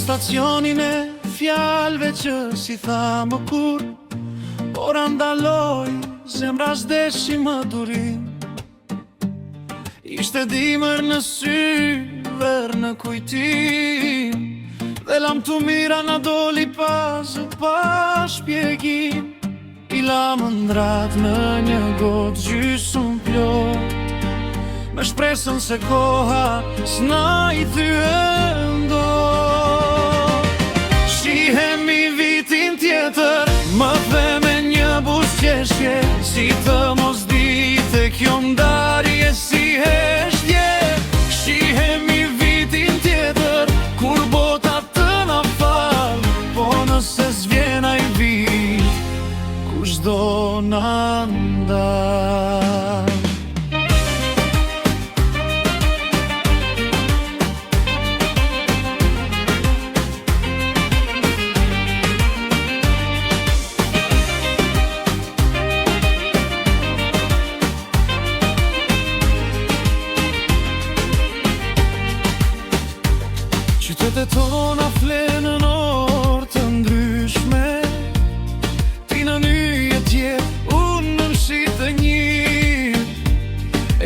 stacionin e fjalve që si tha më kur, por andaloj, zemra s'deshi më durim. Ishte dimër në sy, ver në kujtim, dhe lam të mira na doli pazë pa shpjegim. I la më ndrat në një gotë gjysmë plot, me shpresën se koha s'na i thyen dot. Shihemi vitin tjetër, më dhe me një buzëqeshje, si të mos dite kjo ndarje si heshtje. Shihemi vitin tjetër, kur bota të na fal, po nëse s'vjen ai vit, kush do na ndal. Qytetet tona flenë në orë të ndryshme, ti në një tjetë, unë në mshit e një.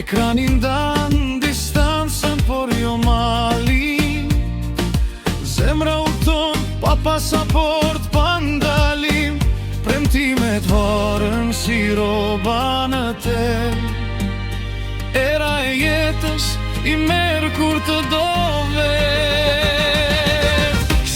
Ekranin dan distancën, por jo malin, zemra u ton, pa pasaport, pa ndalim. Premtimet varën si roba në tel, era e jetës i merë kur të dove.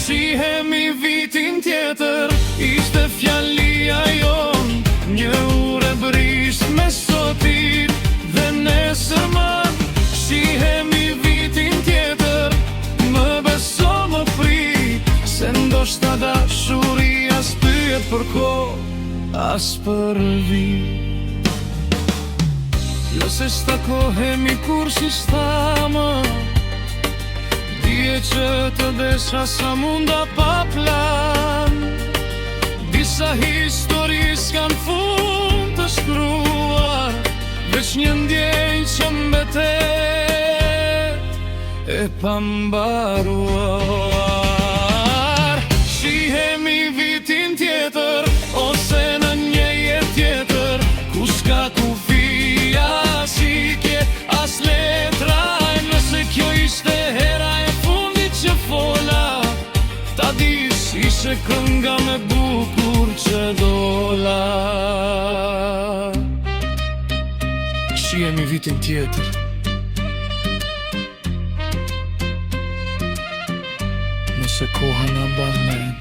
Shihemi vitin tjetër, ishte fjalia jon, një ure brisht me sotit dhe nesër man. Shihemi vitin tjetër, më beso më prit, se ndoshta dashuria s'pyet për kohë, as për vit. Nëse s'takohemi kur si s'tama, dije që të desha sa munda pa plan. Disa histori s'kan fund të shkruar, veç një ndjenjë që mbetet e pambaruar. Shihemi vitin tjetër, ose në një jetë tjetër, ku s'ka kufia si kje as letra. Nëse kjo ishte hera e fundit që fola, ta dis ishe kënga me bukur që dola. Shihemi vitin tjetër, nëse koha na ban mend.